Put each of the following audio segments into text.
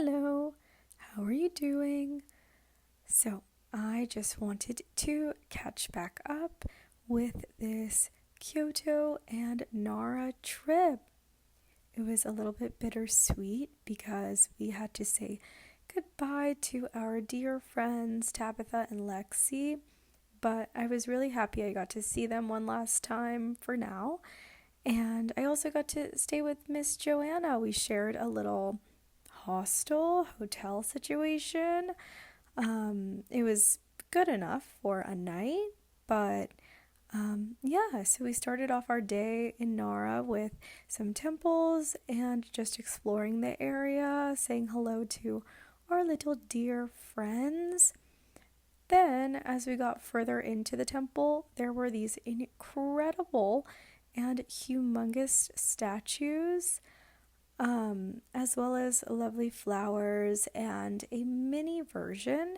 Hello, how are you doing? So, I just wanted to catch back up with this Kyoto and Nara trip. It was a little bit bittersweet because we had to say goodbye to our dear friends Tabitha and Lexi, but I was really happy I got to see them one last time for now. And I also got to stay with Miss Joanna. We shared a little hotel situation. It was good enough for a night, but yeah, so we started off our day in Nara with some temples and just exploring the area, saying hello to our little dear friends. Then, as we got further into the temple, there were these incredible and humongous statues, as well as lovely flowers and a mini version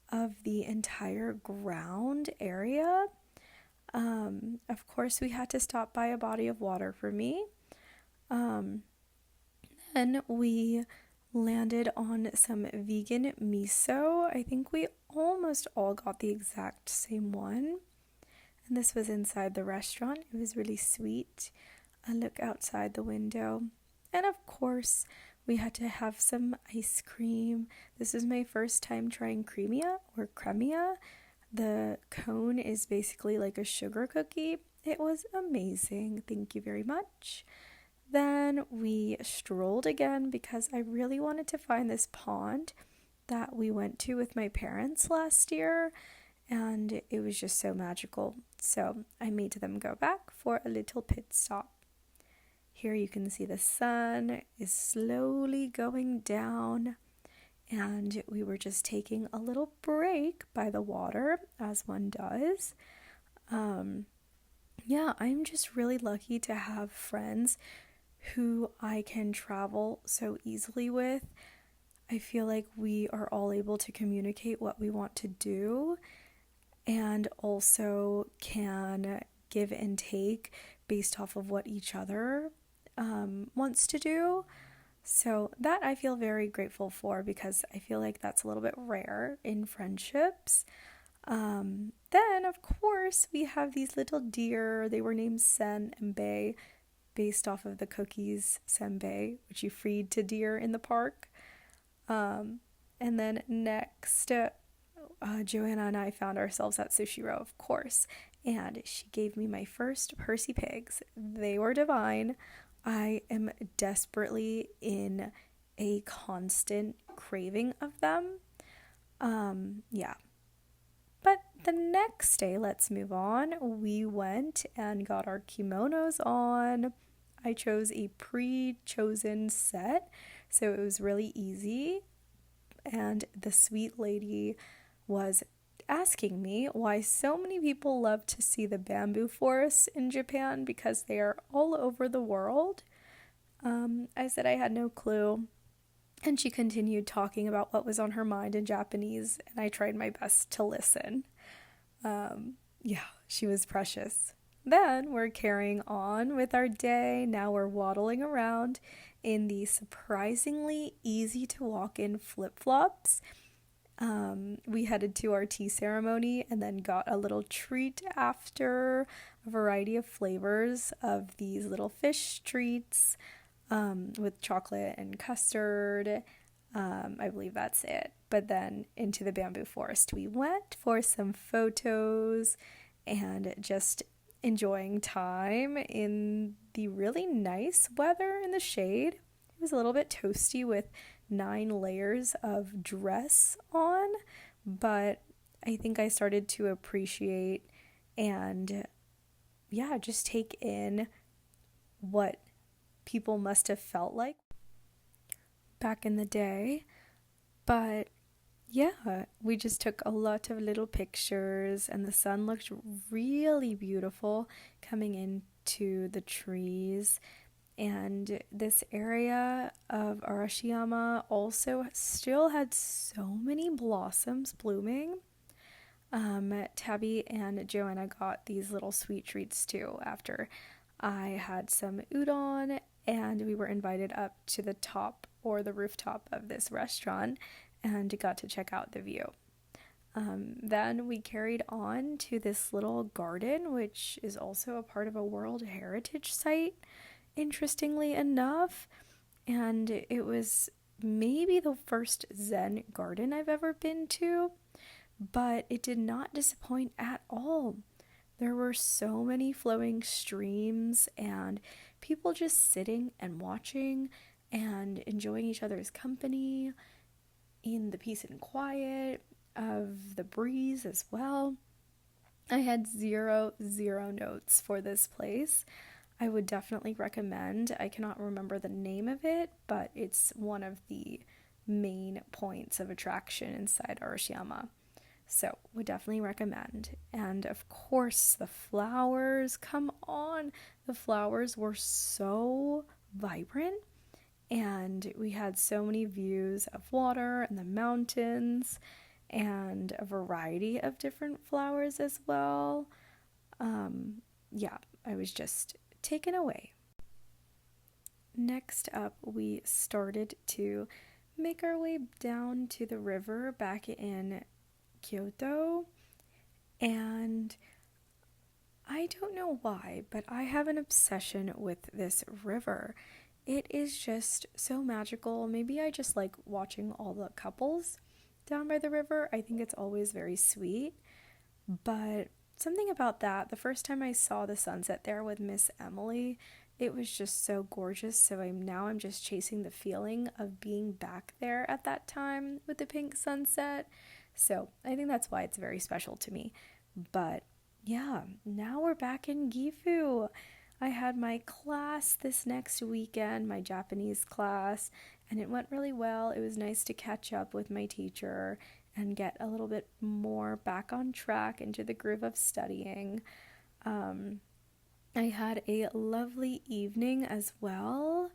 of the entire ground area. Of course, we had to stop by a body of water for me. Um, then we landed on some vegan miso. I think we almost all got the exact same one. And this was inside the restaurant. It was really sweet. I look outside the window. And of course, we had to have some ice cream. This is my first time trying cremia or cremia. The cone is basically like a sugar cookie. It was amazing. Thank you very much. Then we strolled again because I really wanted to find this pond that we went to with my parents last year, and it was just so magical. So I made them go back for a little pit stop. Here you can see the sun is slowly going down, and we were just taking a little break by the water, as one does. Yeah, I'm just really lucky to have friends who I can travel so easily with. I feel like we are all able to communicate what we want to do and also can give and take based off of what each other wants to do. So that I feel very grateful for because I feel like that's a little bit rare in friendships. Then, of course, we have these little deer. They were named Sen and Bei based off of the cookies senbei, which you feed to deer in the park. And then next, Joanna and I found ourselves at Sushi Row, of course, and she gave me my first Percy pigs. They were divine. I am desperately in a constant craving of them. Yeah. But the next day, let's move on. We went and got our kimonos on. I chose a pre-chosen set, so it was really easy. And the sweet lady was asking me why so many people love to see the bamboo forests in Japan because they are all over the world. I said I had no clue. And she continued talking about what was on her mind in Japanese, and I tried my best to listen. Yeah, she was precious. Then we're carrying on with our day. Now we're waddling around in the surprisingly easy to walk in flip-flops. We headed to our tea ceremony and then got a little treat after, a variety of flavors of these little fish treats with chocolate and custard. I believe that's it. But then into the bamboo forest we went for some photos and just enjoying time in the really nice weather in the shade. It was a little bit toasty with 9 layers of dress on, but I think I started to appreciate and yeah, just take in what people must have felt like back in the day. But yeah, we just took a lot of little pictures and the sun looked really beautiful coming into the trees. And this area of Arashiyama also still had so many blossoms blooming. Tabby and Joanna got these little sweet treats too after I had some udon and we were invited up to the top or the rooftop of this restaurant and got to check out the view. Then we carried on to this little garden, which is also a part of a World Heritage Site, interestingly enough. And it was maybe the first Zen garden I've ever been to, but it did not disappoint at all. There were so many flowing streams and people just sitting and watching and enjoying each other's company in the peace and quiet of the breeze as well. I had zero notes for this place. I would definitely recommend. I cannot remember the name of it, but it's one of the main points of attraction inside Arashiyama. So, would definitely recommend. And of course, the flowers. Come on. The flowers were so vibrant. And we had so many views of water and the mountains and a variety of different flowers as well. Yeah, I was just taken away. Next up, we started to make our way down to the river back in Kyoto, and I don't know why, but I have an obsession with this river. It is just so magical. Maybe I just like watching all the couples down by the river. I think it's always very sweet, but something about that, the first time I saw the sunset there with Miss Emily, it was just so gorgeous. So I'm just chasing the feeling of being back there at that time with the pink sunset. So I think that's why it's very special to me. But yeah, now we're back in Gifu. I had my class this next weekend, my Japanese class, and it went really well. It was nice to catch up with my teacher and get a little bit more back on track into the groove of studying. I had a lovely evening as well.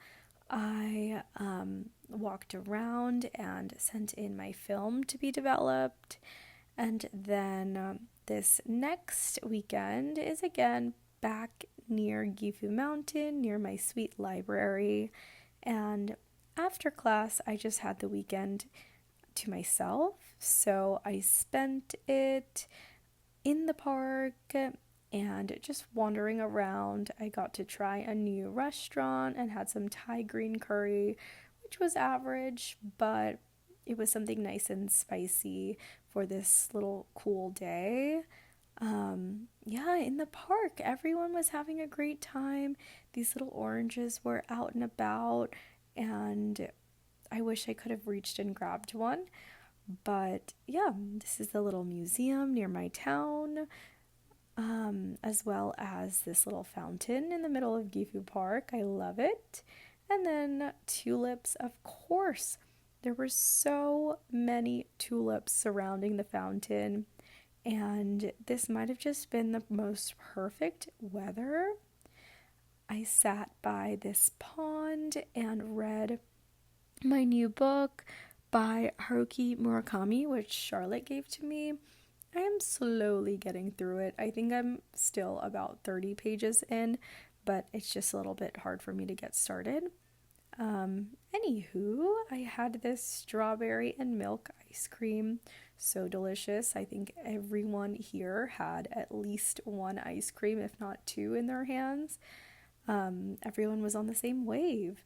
I walked around and sent in my film to be developed. And then this next weekend is again back near Gifu Mountain, near my sweet library. And after class, I just had the weekend to myself. So I spent it in the park and just wandering around. I got to try a new restaurant and had some Thai green curry, which was average, but it was something nice and spicy for this little cool day. Yeah, in the park, everyone was having a great time. These little oranges were out and about, and I wish I could have reached and grabbed one. But yeah, this is the little museum near my town, as well as this little fountain in the middle of Gifu Park. I love it. And then tulips, of course. There were so many tulips surrounding the fountain, and this might have just been the most perfect weather. I sat by this pond and read my new book by Haruki Murakami, which Charlotte gave to me. I am slowly getting through it. I think I'm still about 30 pages in, but it's just a little bit hard for me to get started. Anywho, I had this strawberry and milk ice cream. So delicious. I think everyone here had at least one ice cream, if not two, in their hands. Everyone was on the same wave.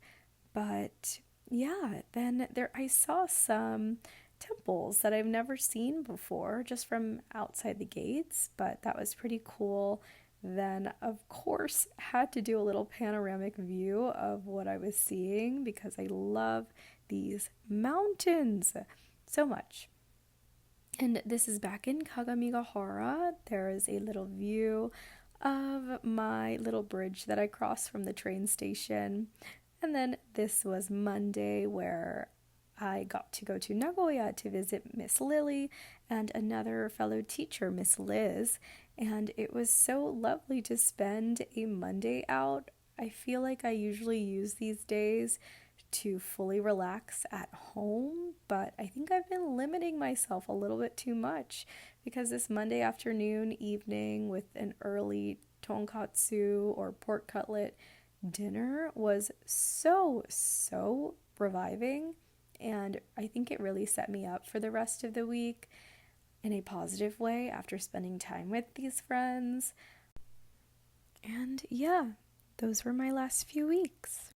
But yeah, then I saw some temples that I've never seen before, just from outside the gates, but that was pretty cool. Then, of course, had to do a little panoramic view of what I was seeing because I love these mountains so much. And this is back in Kagamigahara. There is a little view of my little bridge that I crossed from the train station. And then this was Monday, where I got to go to Nagoya to visit Miss Lily and another fellow teacher, Miss Liz. And it was so lovely to spend a Monday out. I feel like I usually use these days to fully relax at home, but I think I've been limiting myself a little bit too much because this Monday afternoon, evening with an early tonkatsu or pork cutlet dinner was so reviving. And I think it really set me up for the rest of the week in a positive way after spending time with these friends. And yeah, those were my last few weeks.